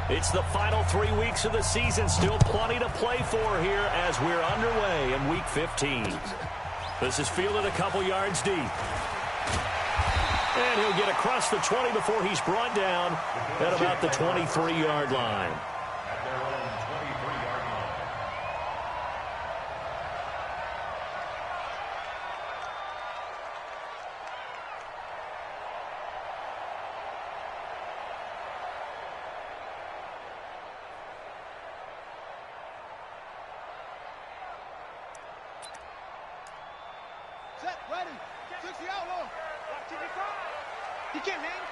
It's the final 3 weeks of the season. Still plenty to play for here as we're underway in Week 15. This is fielded a couple yards deep. And he'll get across the 20 before he's brought down at about the 23-yard line. Set, ready. 60 outlaw. He can't hang.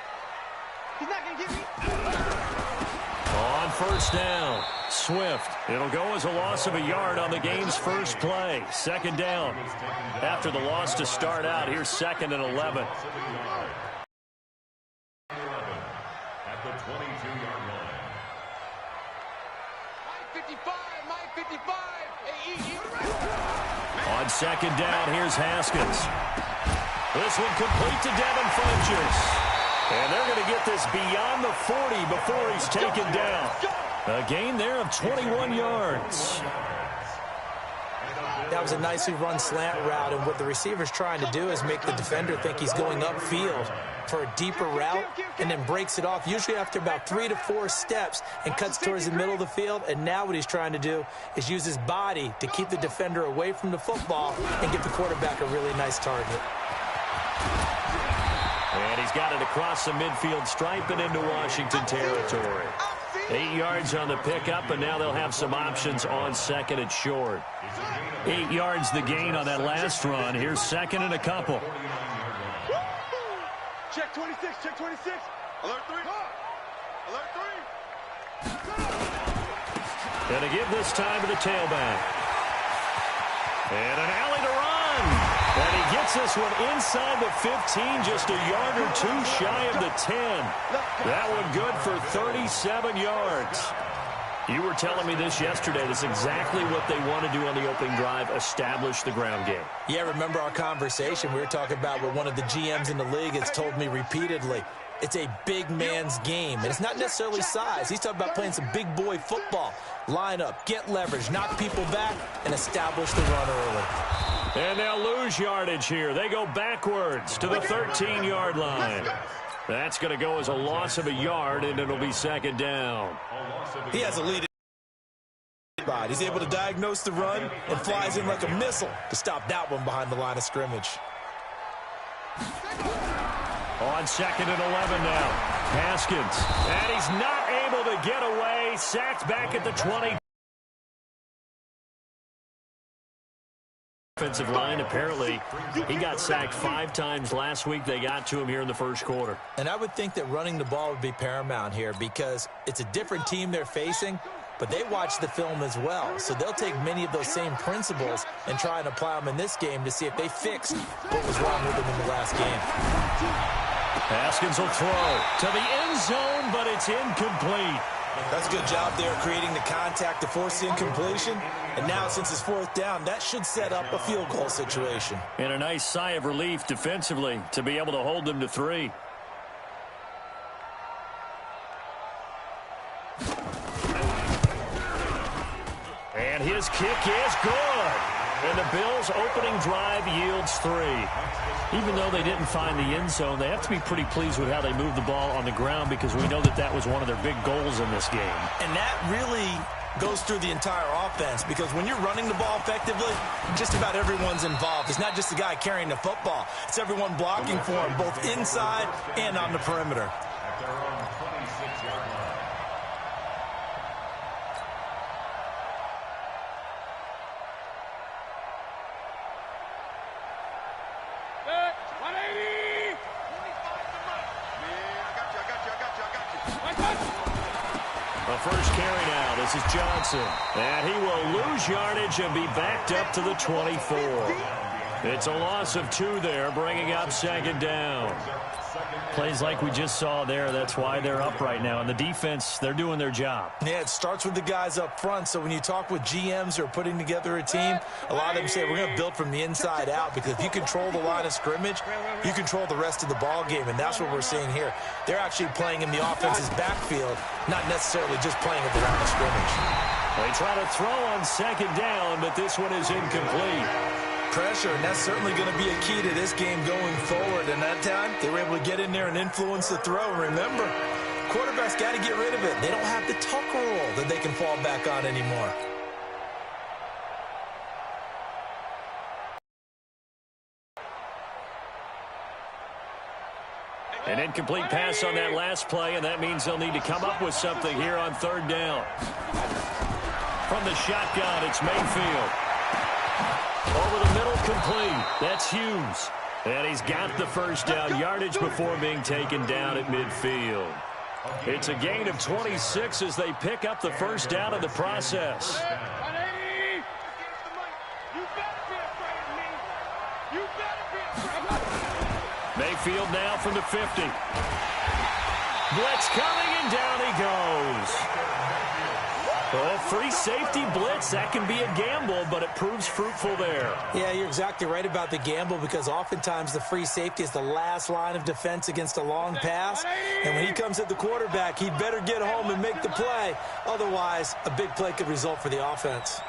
He's not going to get me. On first down, Swift. It'll go as a loss of a yard on the game's first play. Second down. After the loss to start out, here's 2nd and 11. At the 22-yard line. Mike 55, Mike 55. On second down, here's Haskins. This one complete to Devin Funchess. And they're going to get this beyond the 40 before he's taken down. A gain there of 21 yards. That was a nicely run slant route, and what the receiver's trying to do is make the defender think he's going upfield for a deeper route and then breaks it off, usually after about 3 to 4 steps, and cuts towards the middle of the field. And now what he's trying to do is use his body to keep the defender away from the football and give the quarterback a really nice target. And he's got it across the midfield stripe and into Washington territory. 8 yards on the pickup, and now they'll have some options on 2nd and short. 8 yards the gain on that last run. Here's 2nd and a couple. Check 26, check 26. Alert 3. Alert 3. Gonna give this time to the tailback. And an alley to run. And he gets this one inside the 15, just a yard or two shy of the 10. That one good for 37 yards. You were telling me this yesterday. That's exactly what they want to do on the opening drive, establish the ground game. Yeah, remember our conversation? We were talking about what one of the GMs in the league has told me repeatedly. It's a big man's game, and it's not necessarily size. He's talking about playing some big boy football. Line up, get leverage, knock people back, and establish the run early. And they'll lose yardage here. They go backwards to the 13-yard line. That's going to go as a loss of a yard, and it'll be 2nd down. He has a lead. He's able to diagnose the run and flies in like a missile to stop that one behind the line of scrimmage. On 2nd and 11 now. Haskins. And he's not able to get away. Sacked back at the 20. Offensive line, apparently, he got sacked 5 times last week. They got to him here in the first quarter. And I would think that running the ball would be paramount here because it's a different team they're facing, but they watch the film as well. So they'll take many of those same principles and try and apply them in this game to see if they fixed what was wrong with them in the last game. Haskins will throw to the end zone, but it's incomplete. That's a good job there creating the contact to force the incompletion. And now, since it's 4th down, that should set up a field goal situation. And a nice sigh of relief defensively to be able to hold them to 3. And his kick is good. And the Bills' opening drive yields 3. Even though they didn't find the end zone, they have to be pretty pleased with how they moved the ball on the ground because we know that that was one of their big goals in this game. And that really goes through the entire offense because when you're running the ball effectively, just about everyone's involved. It's not just the guy carrying the football. It's everyone blocking for him, both inside and on the perimeter. At their own 26-yard line. The first carry now. This is Johnson. And he will lose yardage and be backed up to the 24. It's a loss of 2 there, bringing up second down. Plays like we just saw there. That's why they're up right now. And the defense, they're doing their job. Yeah, it starts with the guys up front. So when you talk with GMs who are putting together a team, a lot of them say we're going to build from the inside out, because if you control the line of scrimmage, you control the rest of the ball game. And that's what we're seeing here. They're actually playing in the offense's backfield, not necessarily just playing at the line of scrimmage. They try to throw on second down, but this one is incomplete. Pressure, and that's certainly going to be a key to this game going forward. And that time, they were able to get in there and influence the throw. Remember, quarterbacks got to get rid of it. They don't have the tuck rule that they can fall back on anymore. An incomplete pass on that last play, and that means they'll need to come up with something here on third down. From the shotgun, it's Mayfield. Over the middle, complete. That's Hughes. And he's got the first down, yardage before being taken down at midfield. It's a gain of 26 as they pick up the first down in the process. Mayfield now from the 50. Blitz coming, and down he goes. Oh, free safety blitz, that can be a gamble, but it proves fruitful there. Yeah, you're exactly right about the gamble, because oftentimes the free safety is the last line of defense against a long pass. And when he comes at the quarterback, he'd better get home and make the play. Otherwise, a big play could result for the offense.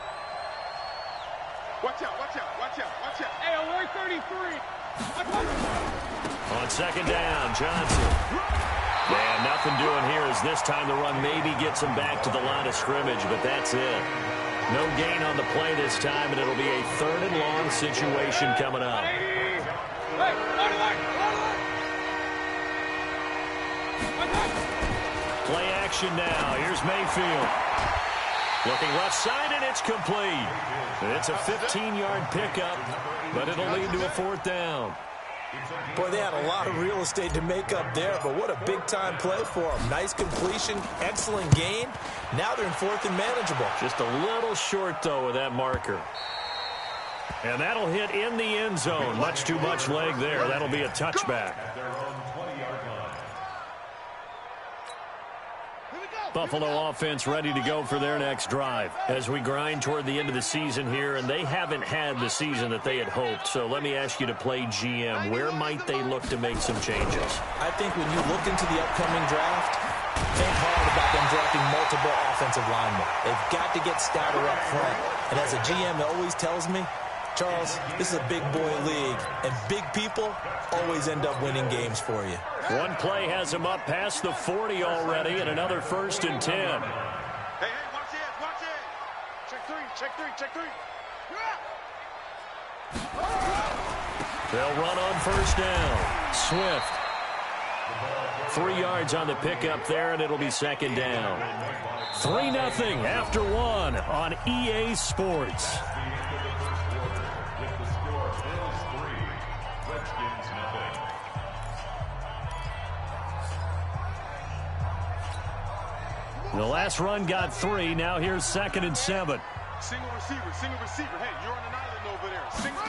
Watch out, watch out, watch out, watch out. Hey, alert 33. On second down, Johnson. And nothing doing here as this time the run maybe gets him back to the line of scrimmage, but that's it. No gain on the play this time, and it'll be a 3rd and long situation coming up. Play action now. Here's Mayfield. Looking left side, and it's complete. It's a 15-yard pickup, but it'll lead to a 4th down. Boy, they had a lot of real estate to make up there, but what a big-time play for them. Nice completion, excellent gain. Now they're in 4th and manageable. Just a little short, though, with that marker. And that'll hit in the end zone. Much too much leg there. That'll be a touchback. Buffalo offense ready to go for their next drive as we grind toward the end of the season here, and they haven't had the season that they had hoped. So let me ask you to play GM. Where might they look to make some changes? I think when you look into the upcoming draft, think hard about them drafting multiple offensive linemen. They've got to get stouter up front. And as a GM always tells me, Charles, this is a big boy league, and big people always end up winning games for you. One play has him up past the 40 already, and another 1st and 10. Hey, watch it, watch it. Check 3, check 3, check 3. They'll run on 1st down. Swift. 3 yards on the pickup there, and it'll be 2nd down. 3-0 after 1 on EA Sports. The last run got 3. Now here's 2nd and 7. Single receiver, single receiver. Hey, you're on an island over there. Single.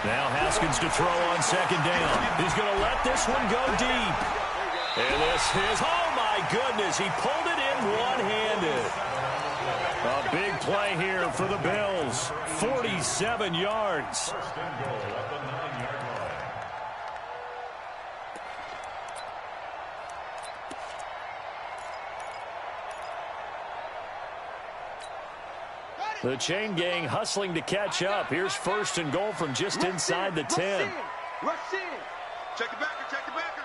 Now Haskins to throw on 2nd down. He's going to let this one go deep. And this is, oh my goodness, he pulled it in one-handed. A big play here for the Bills. 47 yards. The chain gang hustling to catch up. Here's 1st and goal from just inside the 10. Rush in. Check the backer, check the backer.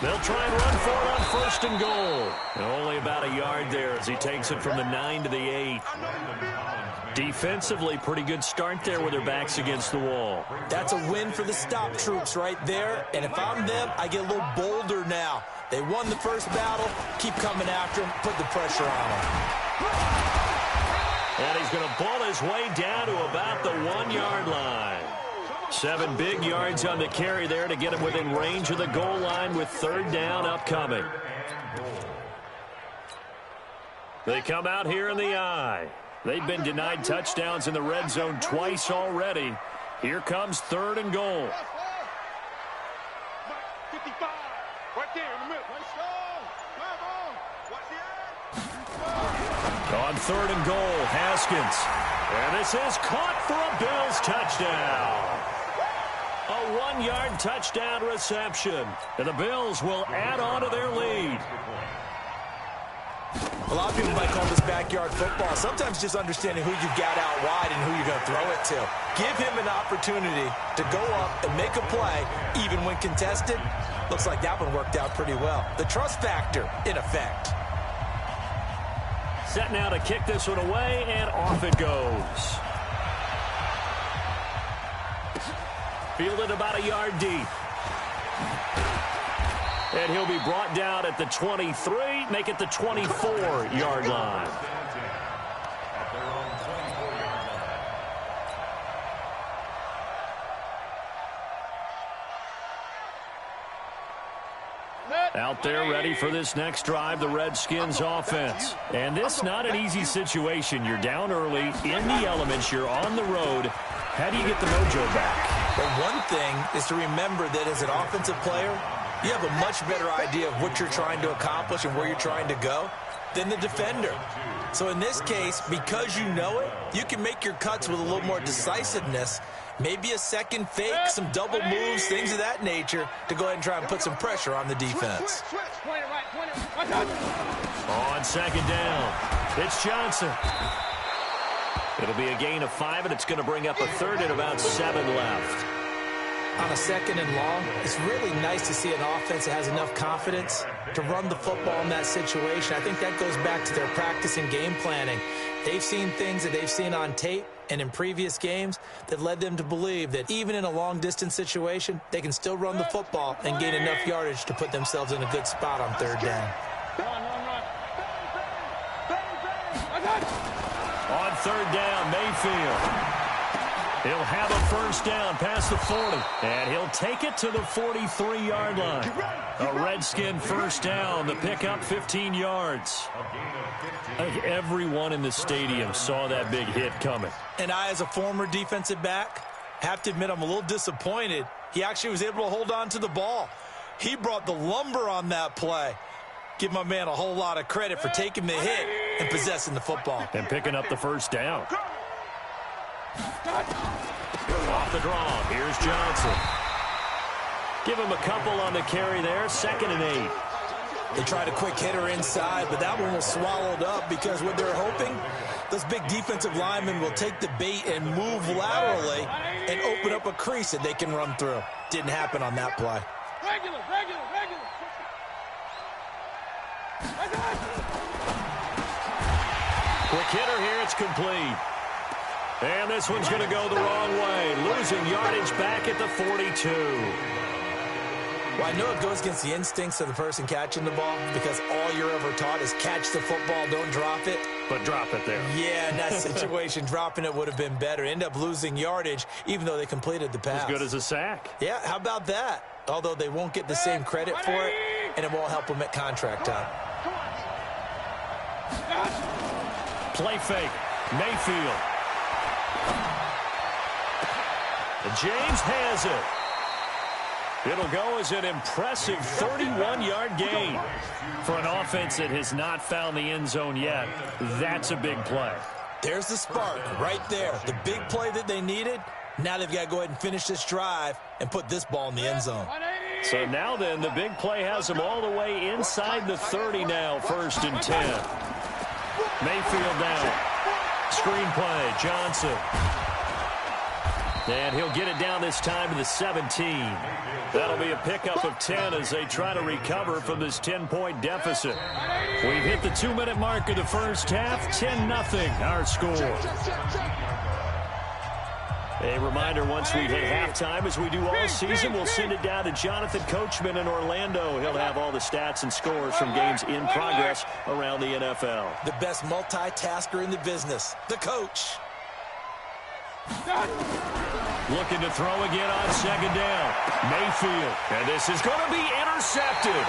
They'll try and run for it on 1st and goal. And only about a yard there as he takes it from the 9 to the 8. Defensively, pretty good start there with their backs against the wall. That's a win for the stop troops right there. And if I'm them, I get a little bolder now. They won the first battle. Keep coming after him. Put the pressure on him. And he's going to ball his way down to about the 1-yard line. 7 big yards on the carry there to get him within range of the goal line with 3rd down upcoming. They come out here in the I. They've been denied touchdowns in the red zone twice already. Here comes 3rd and goal. 55. Right there in the middle. On 3rd and goal, Haskins. And this is caught for a Bills touchdown. A 1-yard touchdown reception. And the Bills will add on to their lead. A lot of people might call this backyard football. Sometimes just understanding who you've got out wide and who you're going to throw it to. Give him an opportunity to go up and make a play, even when contested. Looks like that one worked out pretty well. The trust factor, in effect. Set now to kick this one away, and off it goes. Fielded about a yard deep. And he'll be brought down at the 23, make it the 24-yard line. Out there ready for this next drive, the Redskins offense. And this not an easy situation. You're down early, in the elements, you're on the road. How do you get the mojo back? Well, one thing is to remember that as an offensive player, you have a much better idea of what you're trying to accomplish and where you're trying to go than the defender. So in this case, because you know it, you can make your cuts with a little more decisiveness, maybe a second fake, some double moves, things of that nature, to go ahead and try and put some pressure on the defense. On 2nd down, it's Johnson. It'll be a gain of 5, and it's going to bring up a 3rd and about 7 left. On a 2nd and long, it's really nice to see an offense that has enough confidence to run the football in that situation. I think that goes back to their practice and game planning. They've seen things that they've seen on tape and in previous games that led them to believe that even in a long-distance situation, they can still run the football and gain enough yardage to put themselves in a good spot on 3rd down. On 3rd down, Mayfield. He'll have a 1st down past the 40, and he'll take it to the 43-yard line. A Redskin 1st down, the pickup 15 yards. I think everyone in the stadium saw that big hit coming. And I, as a former defensive back, have to admit I'm a little disappointed. He actually was able to hold on to the ball. He brought the lumber on that play. Give my man a whole lot of credit for taking the hit and possessing the football. And picking up the 1st down. Off the draw, here's Johnson. Give him a couple on the carry there, 2nd and 8. They tried a quick hitter inside, but that one was swallowed up because what they're hoping, those big defensive linemen will take the bait and move laterally and open up a crease that they can run through. Didn't happen on that play. Regular. Quick hitter here, it's complete. And this one's going to go the wrong way. Losing yardage back at the 42. Well, I know it goes against the instincts of the person catching the ball because all you're ever taught is catch the football, don't drop it. But drop it there. Yeah, in that situation, dropping it would have been better. End up losing yardage, even though they completed the pass. As good as a sack. Yeah, how about that? Although they won't get the same credit for it, and it won't help them at contract time. Play fake. Mayfield. And James has it. It'll go as an impressive 31-yard gain. For an offense that has not found the end zone yet, that's a big play. There's the spark right there. The big play that they needed. Now they've got to go ahead and finish this drive and put this ball in the end zone. So now then, the big play has them all the way inside the 30 now, 1st and 10. Mayfield down. Screen play, Johnson. And he'll get it down this time to the 17. That'll be a pickup of 10 as they try to recover from this 10-point deficit. We've hit the 2-minute mark of the first half, 10-0 our score. A reminder, once we hit halftime, as we do all season, we'll send it down to Jonathan Coachman in Orlando. He'll have all the stats and scores from games in progress around the NFL. The best multitasker in the business, the coach. Looking to throw again on 2nd down. Mayfield. And this is going to be intercepted.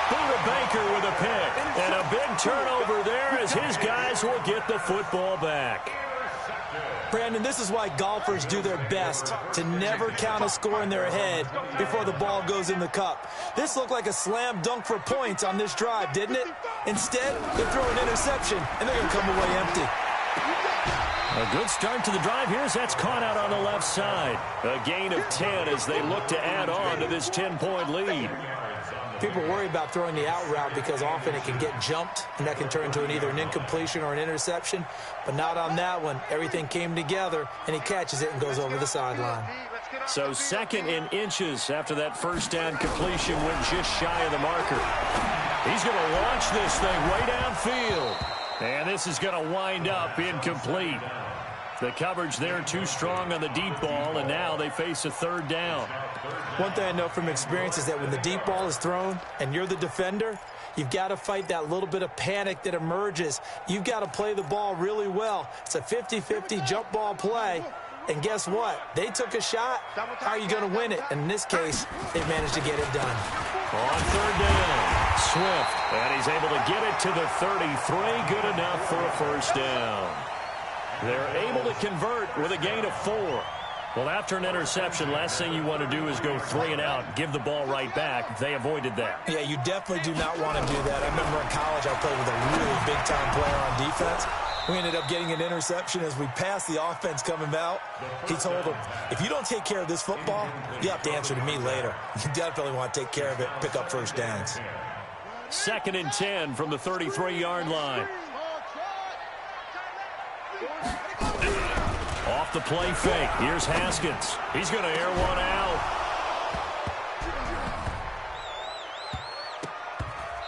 Buda Baker with a pick. And a big turnover there as his guys will get the football back. Brandon, this is why golfers do their best to never count a score in their head before the ball goes in the cup. This looked like a slam dunk for points on this drive, didn't it? Instead, they throw an interception, and they're going to come away empty. A good start to the drive here as that's caught out on the left side. A gain of 10 as they look to add on to this 10-point lead. People worry about throwing the out route because often it can get jumped, and that can turn into either an incompletion or an interception. But not on that one. Everything came together, and he catches it and goes over the sideline. So 2nd and inches after that first down completion went just shy of the marker. He's going to launch this thing way downfield. And this is going to wind up incomplete. The coverage there too strong on the deep ball, and now they face a 3rd down. One thing I know from experience is that when the deep ball is thrown and you're the defender, you've got to fight that little bit of panic that emerges. You've got to play the ball really well. It's a 50-50 jump ball play. And guess what? They took a shot. How are you going to win it? And in this case, they managed to get it done. On 3rd down, Swift. And he's able to get it to the 33. Good enough for a first down. They're able to convert with a gain of 4. Well, after an interception, last thing you want to do is go 3 and out, give the ball right back. They avoided that. Yeah, you definitely do not want to do that. I remember in college I played with a really big-time player on defense. We ended up getting an interception as we passed the offense coming out. He told him, if you don't take care of this football, you have to answer to me later. You definitely want to take care of it, pick up first downs. 2nd and 10 from the 33-yard line. Off the play fake. Here's Haskins. He's going to air one out.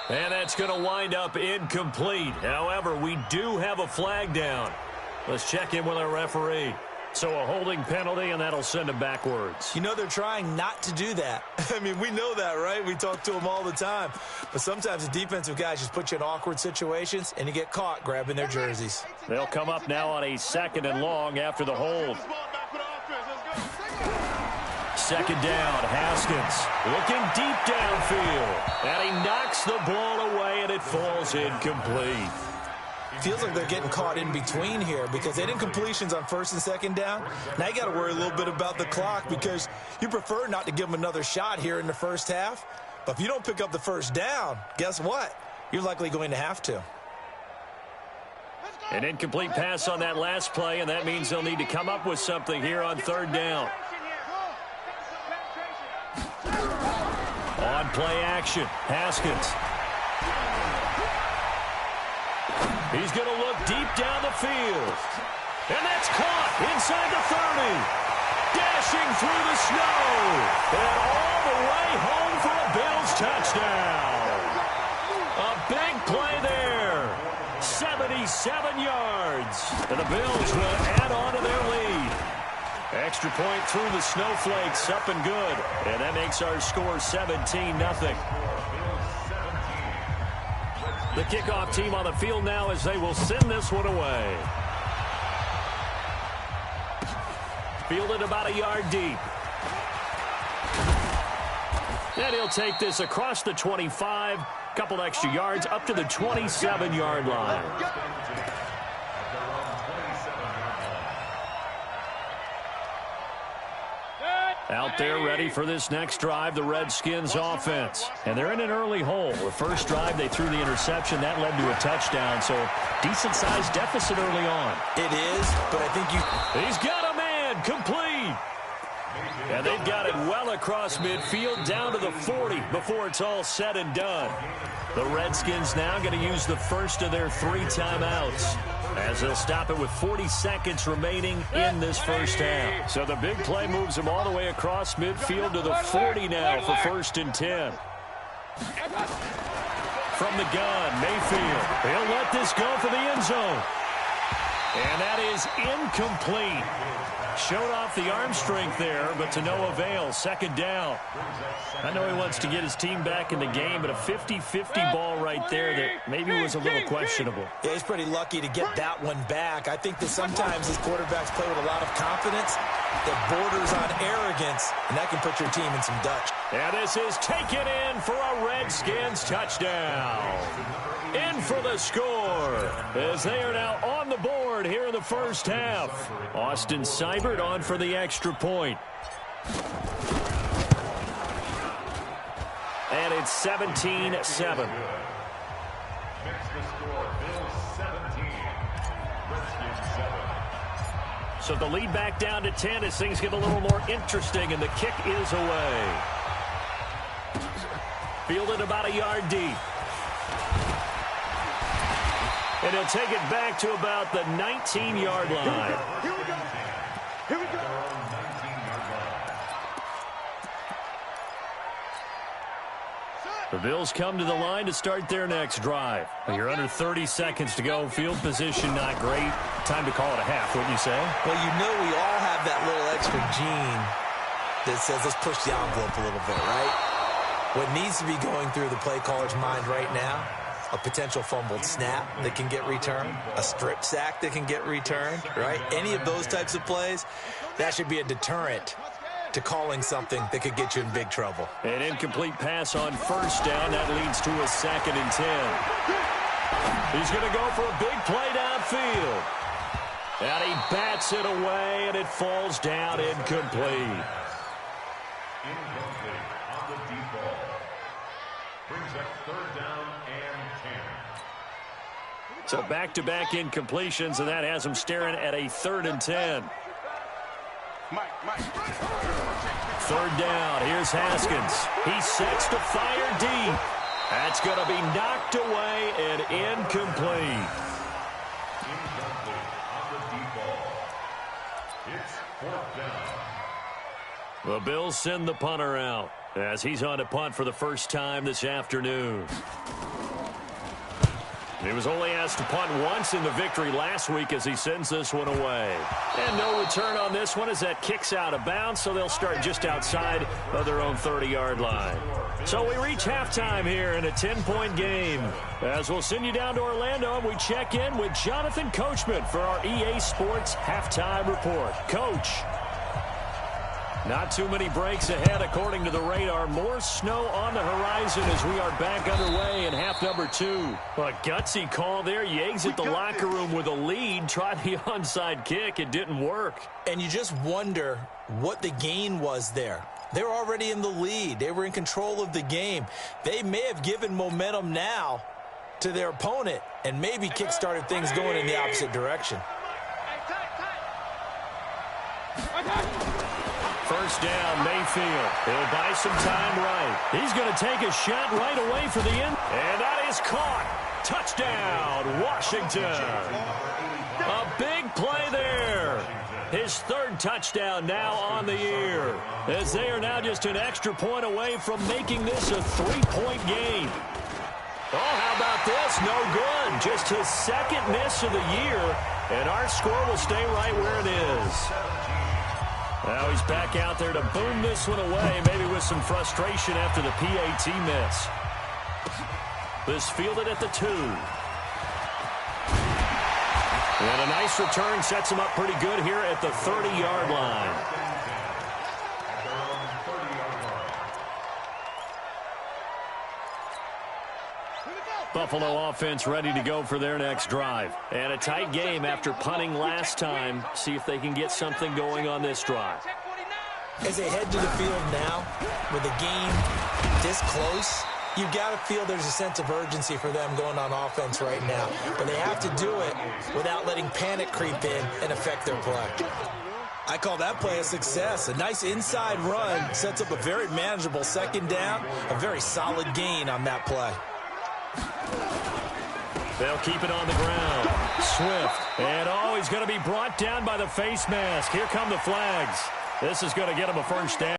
And that's going to wind up incomplete. However, we do have a flag down. Let's check in with our referee. So a holding penalty, and that'll send him backwards. You know, they're trying not to do that. I mean, we know that, right? We talk to them all the time. But sometimes the defensive guys just put you in awkward situations, and you get caught grabbing their jerseys. They'll come up now on a 2nd and long after the hold. 2nd down, Haskins looking deep downfield. And he knocks the ball away, and it falls incomplete. Feels like they're getting caught in between here because they didn't completions on 1st and 2nd down. Now you got to worry a little bit about the clock because you prefer not to give them another shot here in the first half. But if you don't pick up the first down, guess what? You're likely going to have to. An incomplete pass on that last play, and that means they'll need to come up with something here on 3rd down. On play action, Haskins. He's going to look deep down the field. And that's caught inside the 30. Dashing through the snow. And all the way home for a Bills touchdown. A big play there. 77 yards. And the Bills will add on to their lead. Extra point through the snowflakes, up and good. And that makes our score 17-0. The kickoff team on the field now as they will send this one away. Fielded about a yard deep. And he'll take this across the 25, couple extra yards up to the 27-yard line. Out there ready for this next drive, the Redskins offense. And they're in an early hole. The first drive, they threw the interception. That led to a touchdown, so decent-sized deficit early on. It is, but I think He's got a man, complete. And they've got it well across midfield, down to the 40 before it's all said and done. The Redskins now going to use the first of their 3 timeouts, as they'll stop it with 40 seconds remaining in this first half. So the big play moves them all the way across midfield to the 40 now for 1st and 10. From the gun, Mayfield. He'll let this go for the end zone. And that is incomplete. Showed off the arm strength there, but to no avail. 2nd down. I know he wants to get his team back in the game, but a 50-50 ball right there that maybe was a little questionable. Yeah, he's pretty lucky to get that one back. I think that sometimes his quarterbacks play with a lot of confidence, that borders on arrogance, and that can put your team in some Dutch. And this is taken in for a Redskins touchdown. In for the score, as they are now on the board here in the first half. Austin Seibert on for the extra point. And it's 17-7. So the lead back down to 10 as things get a little more interesting, and the kick is away. Fielded about a yard deep. And he'll take it back to about the 19-yard line. Here we go. Here we go. The Bills come to the line to start their next drive. You're under 30 seconds to go. Field position not great. Time to call it a half, wouldn't you say? Well, you know we all have that little extra gene that says let's push the envelope a little bit, right? What needs to be going through the play caller's mind right now, a potential fumbled snap that can get returned, a strip sack that can get returned, right? Any of those types of plays, that should be a deterrent to calling something that could get you in big trouble. An incomplete pass on first down. That leads to a 2nd and 10. He's going to go for a big play downfield. And he bats it away, and it falls down incomplete. Incomplete on the deep ball. Brings up 3rd down and 10. So back-to-back incompletions, and that has him staring at a 3rd and 10. 3rd down. Here's Haskins. He sets to fire deep. That's going to be knocked away and incomplete. Incomplete on the deep ball. It's 4th down. The Bills send the punter out as he's on to punt for the first time this afternoon. He was only asked to punt once in the victory last week as he sends this one away. And no return on this one as that kicks out of bounds, so they'll start just outside of their own 30-yard line. So we reach halftime here in a 10-point game. As we'll send you down to Orlando, and we check in with Jonathan Coachman for our EA Sports Halftime Report. Coach. Not too many breaks ahead according to the radar. More snow on the horizon as we are back underway in half number 2. A gutsy call there. You exit the locker room with a lead. Tried the onside kick. It didn't work. And you just wonder what the gain was there. They're already in the lead. They were in control of the game. They may have given momentum now to their opponent and maybe kick-started things going in the opposite direction. First down, Mayfield. He'll buy some time right. He's going to take a shot right away for the end. And that is caught. Touchdown, Washington. A big play there. His 3rd touchdown now on the year. As they are now just an extra point away from making this a 3-point game. Oh, how about this? No good. Just his 2nd miss of the year. And our score will stay right where it is. Now he's back out there to boom this one away, maybe with some frustration after the PAT miss. This fielded at the 2. And a nice return sets him up pretty good here at the 30-yard line. Buffalo offense ready to go for their next drive. And a tight game after punting last time. See if they can get something going on this drive. As they head to the field now, with the game this close, you've got to feel there's a sense of urgency for them going on offense right now. But they have to do it without letting panic creep in and affect their play. I call that play a success. A nice inside run sets up a very manageable 2nd down, a very solid gain on that play. They'll keep it on the ground. Swift. And, he's going to be brought down by the face mask. Here come the flags. This is going to get him a first down.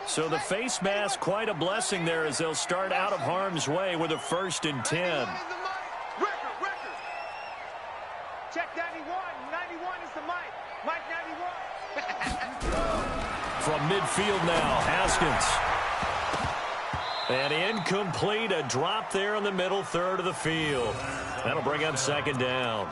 So the face mask, quite a blessing there as they'll start out of harm's way with a 1st and 10. Check 91. 91 is the mic. Mike 91. From midfield now, Haskins. And incomplete, a drop there in the middle third of the field. That'll bring up second down.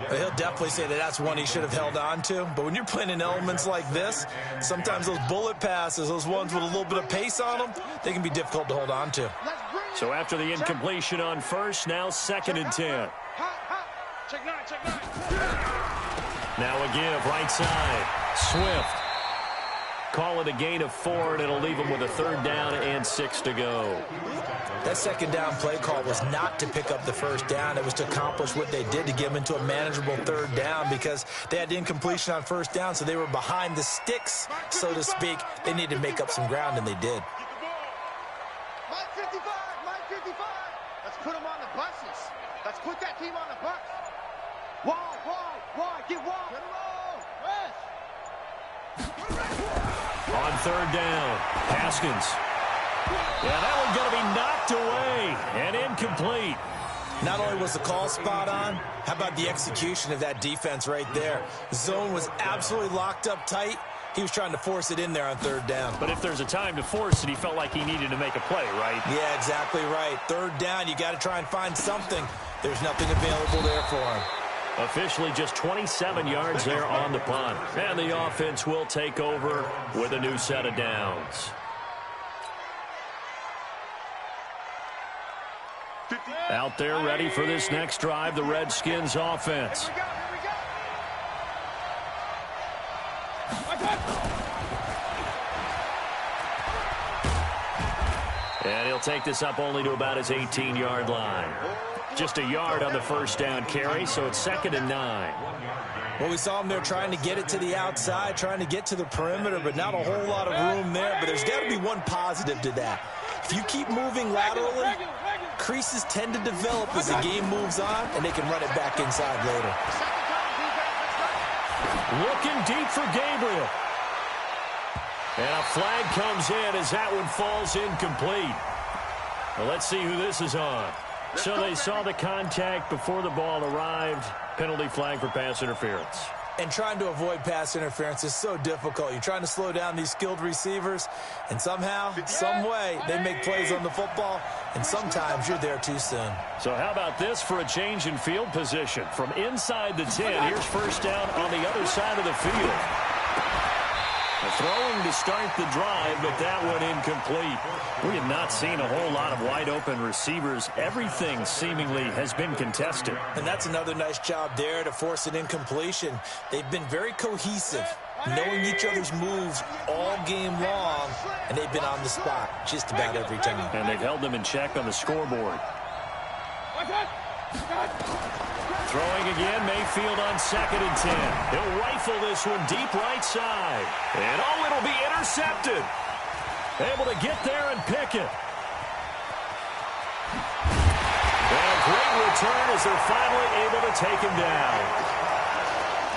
He'll definitely say that that's one he should have held on to. But when you're playing in elements like this, sometimes those bullet passes, those ones with a little bit of pace on them, they can be difficult to hold on to. So after the incompletion on first, now second and 10. Check nine. Now a give, right side. Swift. Call it a gain of 4, and it'll leave him with a third down and 6 to go. That second down play call was not to pick up the first down. It was to accomplish what they did, to get them into a manageable third down, because they had the incompletion on first down, so they were behind the sticks, so to speak. They needed to make up some ground, and they did. Mike 55. Let's put them on the buses. Let's put that team on the bus. Wide. Get wide. Get low. Rest. On third down, Haskins. Yeah, that one going to be knocked away and incomplete. Not only was the call spot on, how about the execution of that defense right there? The zone was absolutely locked up tight. He was trying to force it in there on third down. But if there's a time to force it, he felt like he needed to make a play, right? Yeah, exactly right. Third down, you got to try and find something. There's nothing available there for him. Officially just 27 yards there on the punt. And the offense will take over with a new set of downs. Out there ready for this next drive, the Redskins offense. And he'll take this up only to about his 18-yard line. Just a yard on the first down carry, so it's 2nd and 9. Well, we saw him there trying to get it to the outside, trying to get to the perimeter, but not a whole lot of room there. But there's got to be one positive to that. If you keep moving laterally, creases tend to develop as the game moves on, and they can run it back inside later. Looking deep for Gabriel. And a flag comes in as that one falls incomplete. Well, let's see who this is on. So they saw the contact before the ball arrived. Penalty flag for pass interference. And trying to avoid pass interference is so difficult. You're trying to slow down these skilled receivers, and somehow, some way, they make plays on the football, and sometimes you're there too soon. So how about this for a change in field position? From inside the 10, here's first down on the other side of the field. Throwing to start the drive, but that one incomplete. We have not seen a whole lot of wide-open receivers. Everything seemingly has been contested. And that's another nice job there to force an incompletion. They've been very cohesive, knowing each other's moves all game long, and they've been on the spot just about every time. And they've held them in check on the scoreboard. Throwing again, Mayfield on 2nd and 10. He'll rifle this one deep right side. And oh, it'll be intercepted. Able to get there and pick it. And a great return as they're finally able to take him down.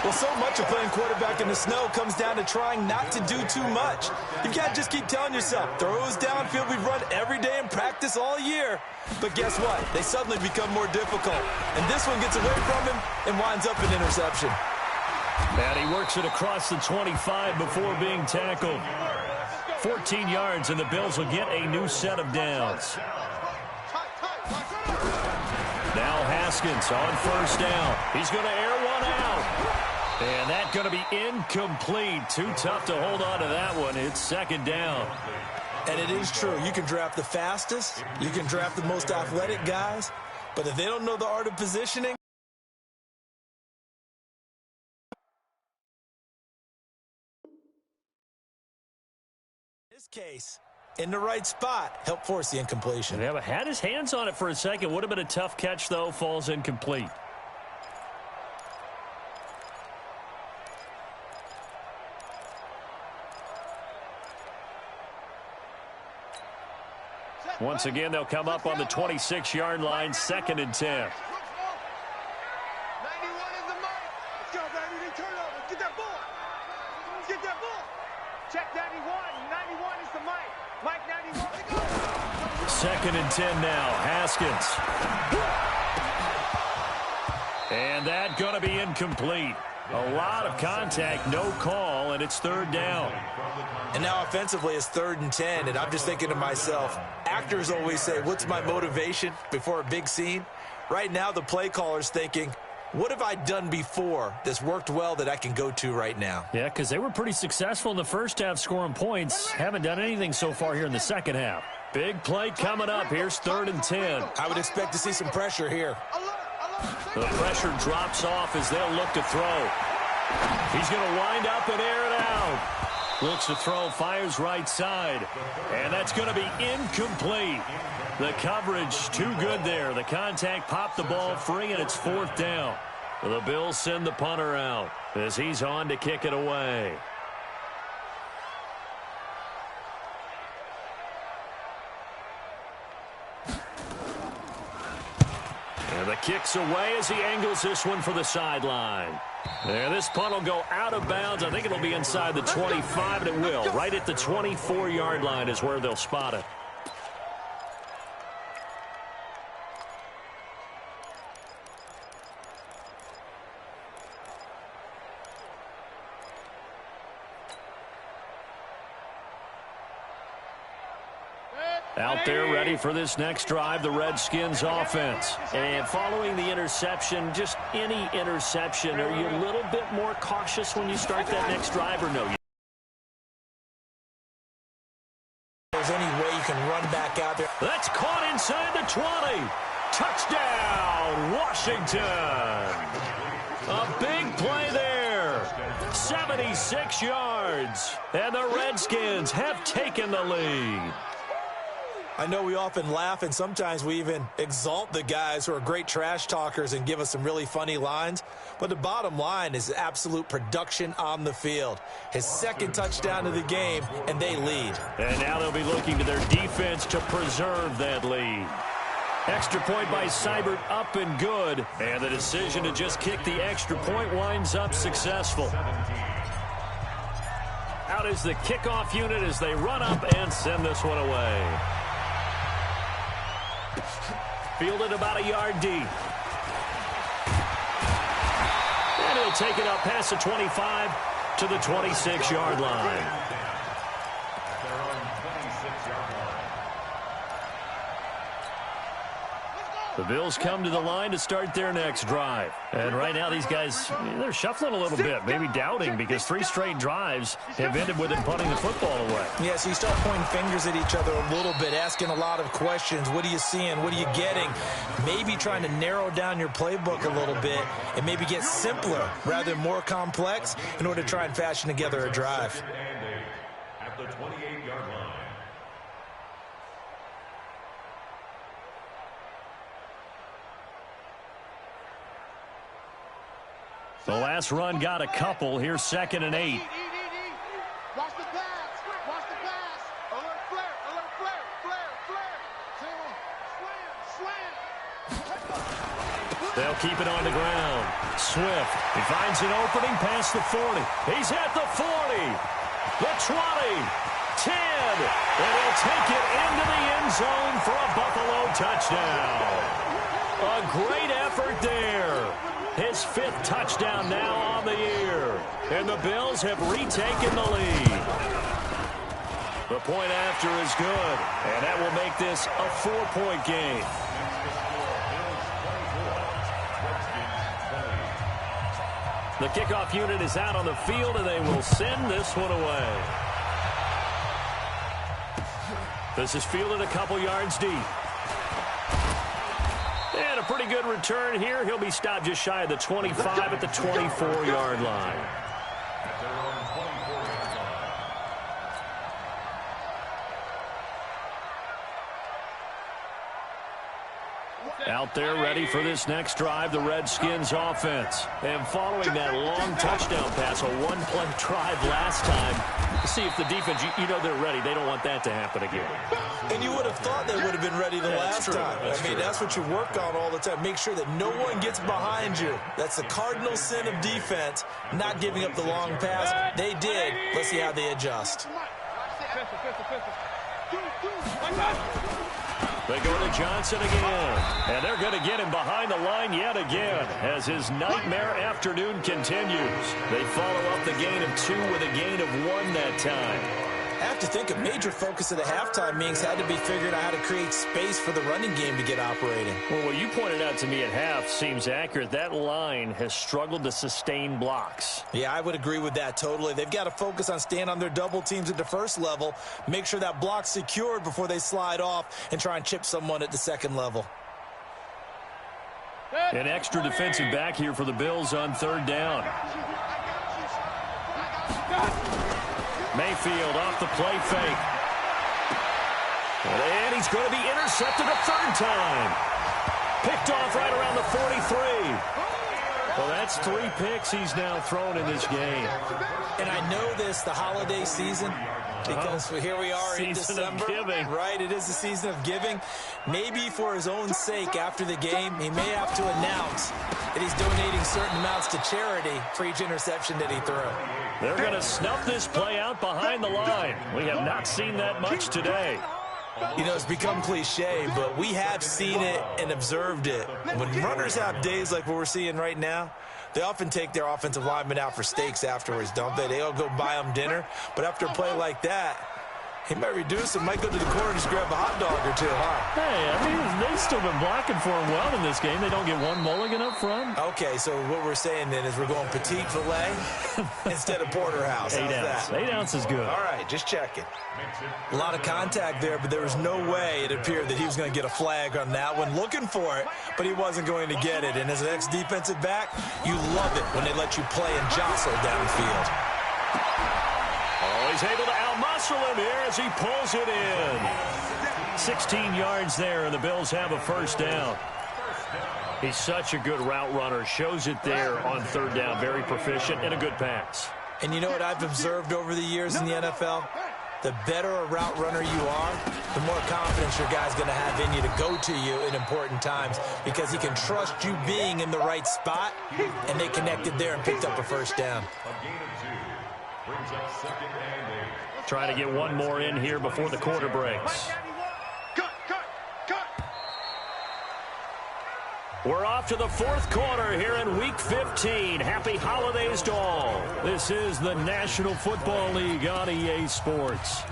Well, so much of playing quarterback in the snow comes down to trying not to do too much. You've got to just keep telling yourself, throws downfield we've run every day in practice all year. But guess what? They suddenly become more difficult. And this one gets away from him and winds up an interception. And he works it across the 25 before being tackled. 14 yards, and the Bills will get a new set of downs. Now Haskins on first down. He's going to air one out. And that's going to be incomplete. Too tough to hold on to that one. It's 2nd down. And it is true. You can draft the fastest. You can draft the most athletic guys. But if they don't know the art of positioning, in this case, in the right spot, help force the incompletion. Yeah, but had his hands on it for a second. Would have been a tough catch, though. Falls incomplete. Once again, they'll come up on the 26-yard line, 2nd and 10. 91 is the mark. Let's go, baby. They turn over. Get that ball. Let's get that ball. Check 91. 91 is the mic. Mike 91. 2nd and 10 now. Haskins. And that's going to be incomplete. A lot of contact, no call, and it's third down. And now offensively it's 3rd and 10, and I'm just thinking to myself, actors always say, what's my motivation before a big scene? Right now the play caller's thinking, what have I done before that's worked well that I can go to right now? Yeah, because they were pretty successful in the first half scoring points. Haven't done anything so far here in the second half. Big play coming up. Here's 3rd and 10. I would expect to see some pressure here. The pressure drops off as they'll look to throw. He's going to wind up and air it out. Looks to throw, fires right side. And that's going to be incomplete. The coverage too good there. The contact popped the ball free, and it's 4th down. The Bills send the punter out as he's on to kick it away. And the kick's away as he angles this one for the sideline. And this punt will go out of bounds. I think it'll be inside the 25, and it will. Right at the 24-yard line is where they'll spot it. Out there ready for this next drive, the Redskins offense. And following the interception, just any interception, are you a little bit more cautious when you start that next drive or no? There's any way you can run back out there. That's caught inside the 20. Touchdown, Washington. A big play there. 76 yards. And the Redskins have taken the lead. I know we often laugh, and sometimes we even exalt the guys who are great trash talkers and give us some really funny lines. But the bottom line is absolute production on the field. His 2nd touchdown of the game, and they lead. And now they'll be looking to their defense to preserve that lead. Extra point by Seibert, up and good. And the decision to just kick the extra point winds up successful. Out is the kickoff unit as they run up and send this one away. Fielded about a yard deep. And he'll take it up past the 25 to the 26-yard line. The Bills come to the line to start their next drive. And right now these guys, they're shuffling a little bit, maybe doubting, because 3 straight drives have ended with them punting the football away. Yeah, so you start pointing fingers at each other a little bit, asking a lot of questions. What are you seeing? What are you getting? Maybe trying to narrow down your playbook a little bit and maybe get simpler rather than more complex in order to try and fashion together a drive. At the 28-yard line. The last run got a couple. Here's 2nd and 8. Watch the pass. Watch the pass. Alert flare. Alert flare. Flare. Flare. Slam. They'll keep it on the ground. Swift. He finds an opening past the 40. He's at the 40. The 20. 10. And he'll take it into the end zone for a Buffalo touchdown. A great effort there. His 5th touchdown now on the year. And the Bills have retaken the lead. The point after is good. And that will make this a 4-point game. The kickoff unit is out on the field, and they will send this one away. This is fielded a couple yards deep. And a pretty good return here. He'll be stopped just shy of the 25 at the 24-yard line. Out there ready for this next drive, the Redskins offense. And following that long touchdown pass, a one-play drive last time, see if the defense, you know they're ready. They don't want that to happen again. And you would have thought they would have been ready the last time. I mean, that's what you work on all the time. Make sure that no one gets behind you. That's the cardinal sin of defense, not giving up the long pass. They did. Let's see how they adjust. They go to Johnson again. And they're going to get him behind the line yet again as his nightmare afternoon continues. They follow up the gain of 2 with a gain of 1 that time. I have to think a major focus of the halftime meetings had to be figuring out how to create space for the running game to get operating. Well, what you pointed out to me at half seems accurate. That line has struggled to sustain blocks. Yeah, I would agree with that totally. They've got to focus on staying on their double teams at the first level, make sure that block's secured before they slide off and try and chip someone at the second level. An extra defensive back here for the Bills on 3rd down. Mayfield off the play fake. And he's going to be intercepted a 3rd time. Picked off right around the 43. Well, that's 3 picks he's now thrown in this game. And I know this, the holiday season, because here we are in December. Season of giving. Right, it is the season of giving. Maybe for his own sake after the game, he may have to announce that he's donating certain amounts to charity for each interception that he threw. They're going to snuff this play out behind the line. We have not seen that much today. You know, it's become cliche, but we have seen it and observed it. When runners have days like what we're seeing right now, they often take their offensive linemen out for steaks afterwards, don't they? They all go buy them dinner. But after a play like that, he might reduce it, might go to the corner and just grab a hot dog or two, huh? Hey, I mean, they've still been blocking for him well in this game. They don't get one mulligan up front. Okay, so what we're saying then is we're going petite filet instead of porterhouse. 8 ounce. That? 8 ounce is good. All right, just checking. A lot of contact there, but there was no way it appeared that he was going to get a flag on that one. Looking for it, but he wasn't going to get it. And as an ex-defensive back, you love it when they let you play and jostle downfield. Oh, he's able to out-muscle him here as he pulls it in. 16 yards there, and the Bills have a 1st down. He's such a good route runner. Shows it there on 3rd down. Very proficient and a good pass. And you know what I've observed over the years in the NFL? The better a route runner you are, the more confidence your guy's going to have in you to go to you in important times because he can trust you being in the right spot, and they connected there and picked up a 1st down. Try to get one more in here before the quarter breaks. We're off to the 4th quarter here in Week 15. Happy holidays to all. This is the National Football League on EA Sports.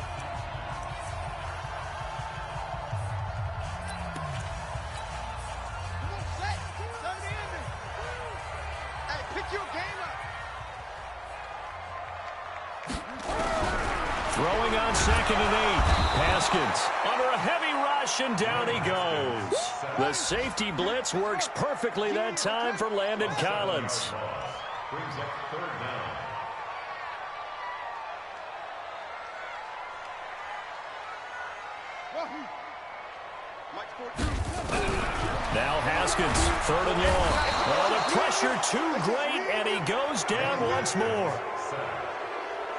Throwing on 2nd and 8. Haskins under a heavy rush, and down he goes. The safety blitz works perfectly that time for Landon Collins. Brings up 3rd down. Now Haskins, 3rd and long. Oh, the pressure too great, and he goes down once more.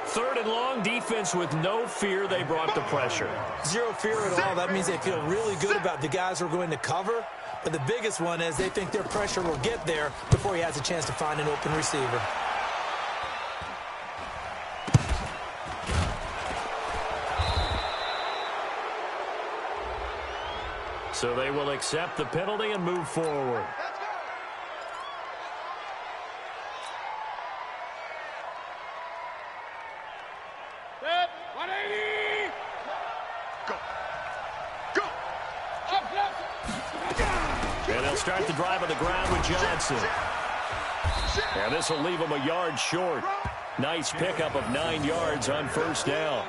3rd and long, defense with no fear. They brought the pressure. Zero fear at all. That means they feel really good about the guys who are going to cover. But the biggest one is they think their pressure will get there before he has a chance to find an open receiver. So they will accept the penalty and move forward. And they'll start the drive on the ground with Johnson. And this will leave him a yard short. Nice pickup of 9 yards on 1st down.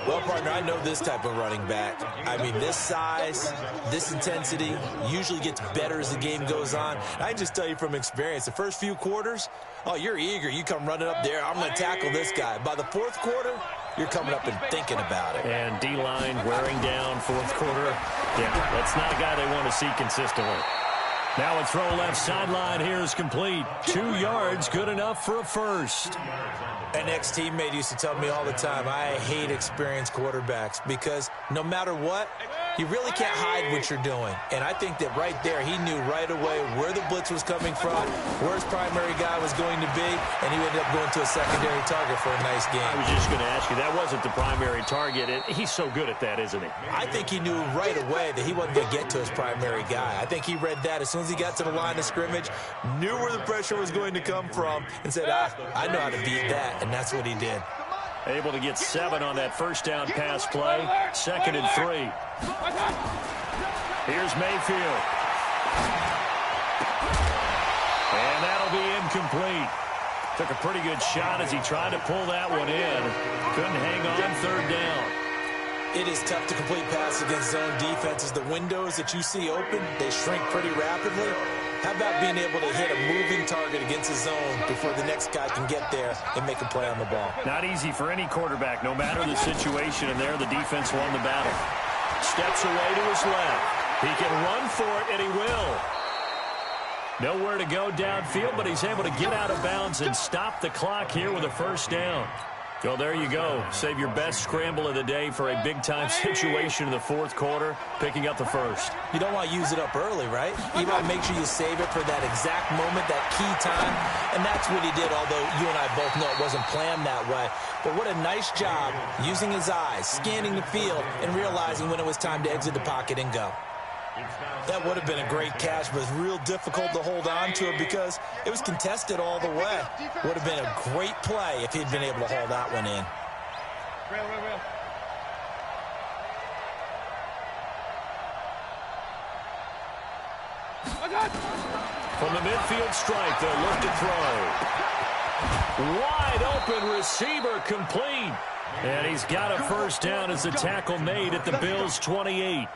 Well, partner, I know this type of running back. I mean, this size, this intensity usually gets better as the game goes on. I just tell you from experience, the first few quarters, oh, you're eager. You come running up there. I'm going to tackle this guy. By the 4th quarter, you're coming up and thinking about it. And D-line wearing down 4th quarter. Yeah, that's not a guy they want to see consistently. Now a throw left sideline here is complete. 2 yards, good enough for a 1st. An ex-teammate used to tell me all the time, I hate experienced quarterbacks because no matter what, You really can't hide what you're doing. And I think that right there, he knew right away where the blitz was coming from, where his primary guy was going to be, and he ended up going to a secondary target for a nice game. I was just going to ask you, that wasn't the primary target. He's so good at that, isn't he? I think he knew right away that he wasn't going to get to his primary guy. I think he read that as soon as he got to the line of scrimmage, knew where the pressure was going to come from, and said, I know how to beat that, and that's what he did. Able to get 7 on that first down pass play. 2nd and 3. Here's Mayfield. And that'll be incomplete. Took a pretty good shot as he tried to pull that one in. Couldn't hang on 3rd down. It is tough to complete passes against zone defenses. The windows that you see open, they shrink pretty rapidly. How about being able to hit a moving target against the zone before the next guy can get there and make a play on the ball? Not easy for any quarterback, no matter the situation, and there the defense won the battle. Steps away to his left. He can run for it, and he will. Nowhere to go downfield, but he's able to get out of bounds and stop the clock here with a first down. So there you go. Save your best scramble of the day for a big-time situation in the 4th quarter, picking up the first. You don't want to use it up early, right? You want to make sure you save it for that exact moment, that key time, and that's what he did, although you and I both know it wasn't planned that way. But what a nice job using his eyes, scanning the field, and realizing when it was time to exit the pocket and go. That would have been a great catch, but it's real difficult to hold on to it because it was contested all the way. Would have been a great play if he'd been able to haul that one in. From the midfield stripe, they'll look to throw. Wide open receiver complete. And he's got a first down as the tackle made at the Bills' 28.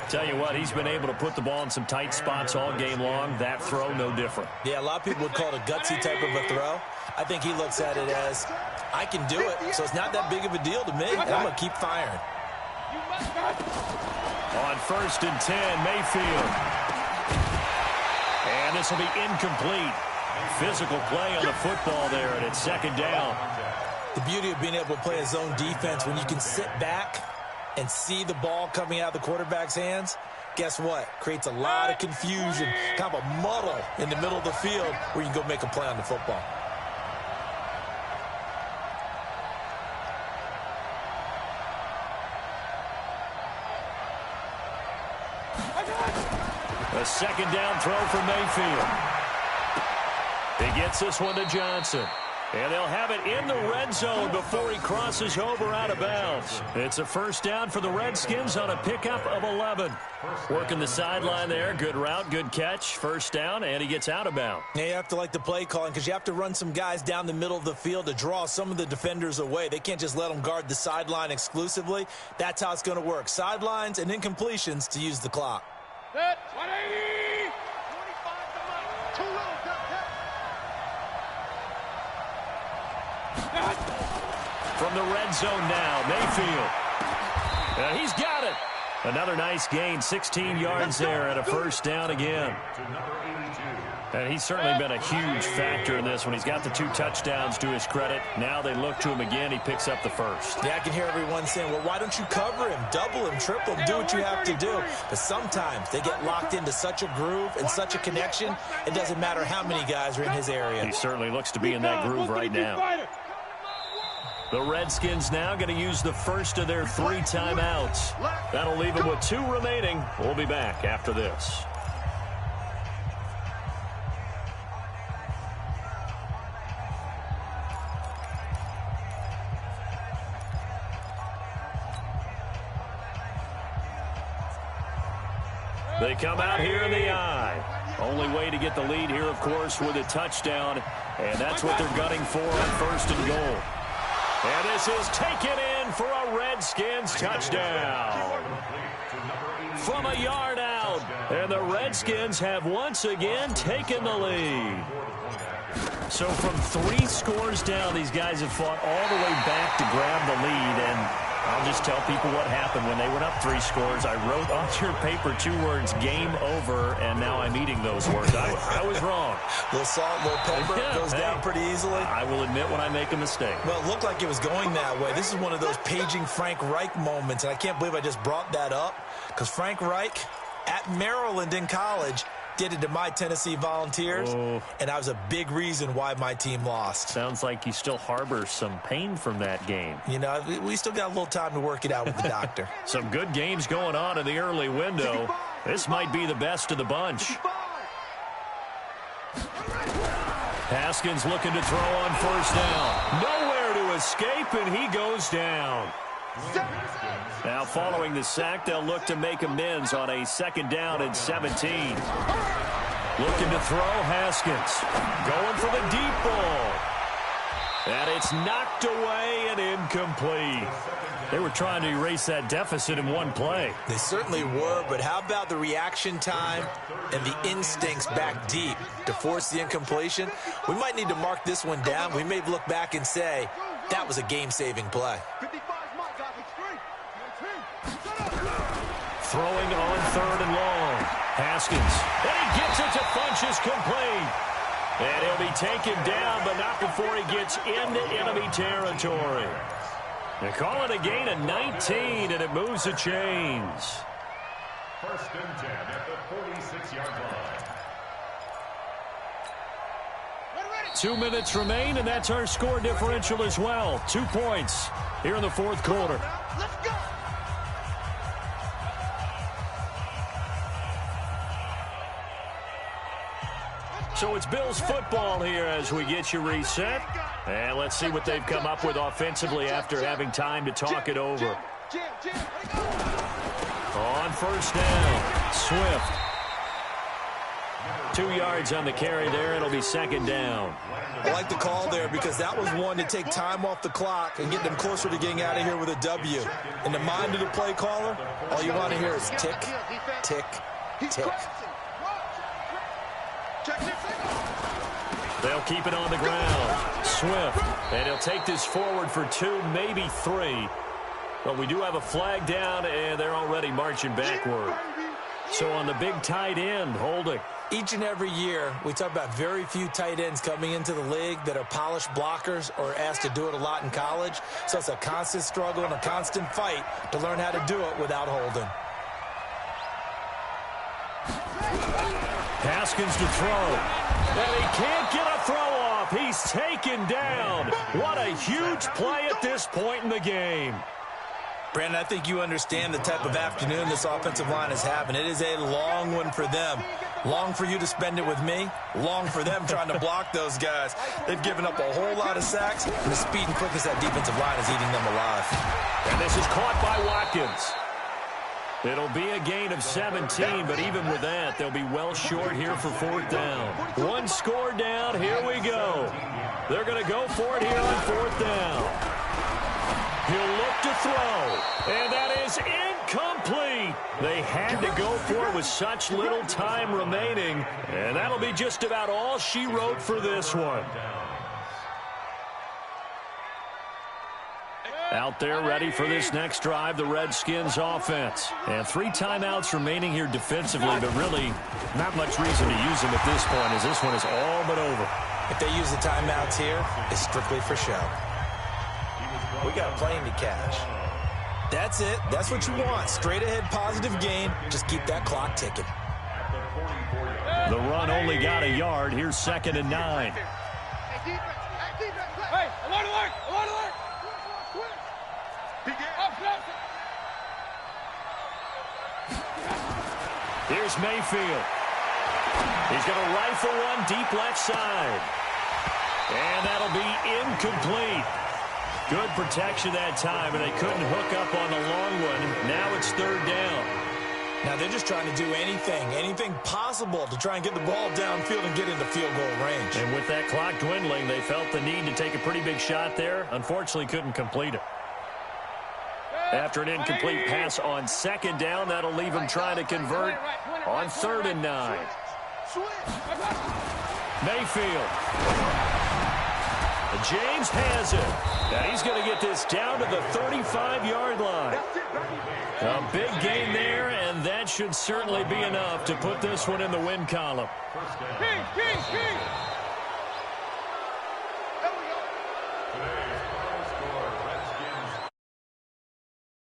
Tell you what, he's been able to put the ball in some tight spots all game long. That throw, no different. Yeah, a lot of people would call it a gutsy type of a throw. I think he looks at it as, I can do it, so it's not that big of a deal to me, and I'm going to keep firing. On 1st and 10, Mayfield. And this will be incomplete. Physical play on the football there, and it's 2nd down. The beauty of being able to play a zone defense when you can sit back and see the ball coming out of the quarterback's hands, guess what? Creates a lot of confusion, kind of a muddle in the middle of the field where you can go make a play on the football. A 2nd down throw for Mayfield. He gets this one to Johnson. And they'll have it in the red zone before he crosses over out of bounds. It's a first down for the Redskins on a pickup of 11. Working the sideline there. Good route, good catch. First down, and he gets out of bounds. Yeah, you have to like the play calling because you have to run some guys down the middle of the field to draw some of the defenders away. They can't just let them guard the sideline exclusively. That's how it's going to work. Sidelines and incompletions to use the clock. Set, 180! 25 to Mike. 2 low, From the red zone now, Mayfield. And he's got it. Another nice gain, 16 yards there and a first down again. And he's certainly been a huge factor in this when he's got the 2 touchdowns to his credit. Now they look to him again. He picks up the first. Yeah, I can hear everyone saying, well, why don't you cover him, double him, triple him, do what you have to do. But sometimes they get locked into such a groove and such a connection, it doesn't matter how many guys are in his area. He certainly looks to be in that groove right now. The Redskins now going to use the first of their 3 timeouts. That'll leave them with 2 remaining. We'll be back after this. They come out here in the eye. Only way to get the lead here, of course, with a touchdown. And that's what they're gunning for on 1st and goal. And this is taken in for a Redskins touchdown. From a yard out. And the Redskins have once again taken the lead. So from 3 scores down, these guys have fought all the way back to grab the lead. And I'll just tell people what happened when they went up 3 scores. I wrote on your paper 2 words, game over, and now I'm eating those words. I was wrong. A little salt, a little pepper, goes down pretty easily. I will admit when I make a mistake. Well, it looked like it was going that way. This is one of those paging Frank Reich moments, and I can't believe I just brought that up, because Frank Reich at Maryland in college did it to my Tennessee Volunteers, and that was a big reason why my team lost. Sounds like you still harbor some pain from that game. You know, we still got a little time to work it out with the doctor. Some good games going on in the early window. This might be the best of the bunch. Haskins looking to throw on first down. Nowhere to escape, and he goes down. Now, following the sack, they'll look to make amends on a 2nd down and 17. Looking to throw, Haskins. Going for the deep ball. And it's knocked away and incomplete. They were trying to erase that deficit in one play. They certainly were, but how about the reaction time and the instincts back deep to force the incompletion? We might need to mark this one down. We may look back and say, that was a game-saving play. Throwing on 3rd and long. Haskins. And he gets it to Funchess complete. And he'll be taken down, but not before he gets into enemy territory. They call it a gain of 19, and it moves the chains. 1st and 10 at the 46-yard line. 2 minutes remain, and that's our score differential as well. 2 points here in the 4th quarter. Let's go. So it's Bills football here as we get you reset. And let's see what they've come up with offensively after having time to talk it over. On first down, Swift. 2 yards on the carry there. It'll be 2nd down. I like the call there because that was one to take time off the clock and get them closer to getting out of here with a W. In the mind of the play caller, all you want to hear is tick, tick, tick. They'll keep it on the ground. Swift. And he'll take this forward for 2, maybe 3. But we do have a flag down, and they're already marching backward. So on the big tight end, holding. Each and every year, we talk about very few tight ends coming into the league that are polished blockers or asked to do it a lot in college. So it's a constant struggle and a constant fight to learn how to do it without holding. Haskins to throw. And he can't get a throw off. He's taken down. What a huge play at this point in the game. Brandon, I think you understand the type of afternoon this offensive line is having. It is a long one for them. Long for you to spend it with me. Long for them trying to block those guys. They've given up a whole lot of sacks, and the speed and quickness of that defensive line is eating them alive. And this is caught by Watkins. It'll be a gain of 17, but even with that, they'll be well short here for 4th down. 1 score down. Here we go. They're going to go for it here on 4th down. He'll look to throw, and that is incomplete. They had to go for it with such little time remaining, and that'll be just about all she wrote for this one. Out there ready for this next drive, the Redskins offense. And 3 timeouts remaining here defensively, but really not much reason to use them at this point as this one is all but over. If they use the timeouts here, it's strictly for show. We got a plane to catch. That's it. That's what you want. Straight ahead positive gain. Just keep that clock ticking. The run only got a yard. Here's 2nd and 9. Hey, alert, alert, alert, alert. Here's Mayfield. He's going to rifle one deep left side. And that'll be incomplete. Good protection that time, and they couldn't hook up on the long one. Now it's 3rd down. Now they're just trying to do anything possible to try and get the ball downfield and get into field goal range. And with that clock dwindling, they felt the need to take a pretty big shot there. Unfortunately, couldn't complete it. After an incomplete pass on 2nd down, that'll leave him trying to convert on 3rd and 9. Mayfield. James has it. And he's going to get this down to the 35-yard line. A big gain there, and that should certainly be enough to put this one in the win column. King.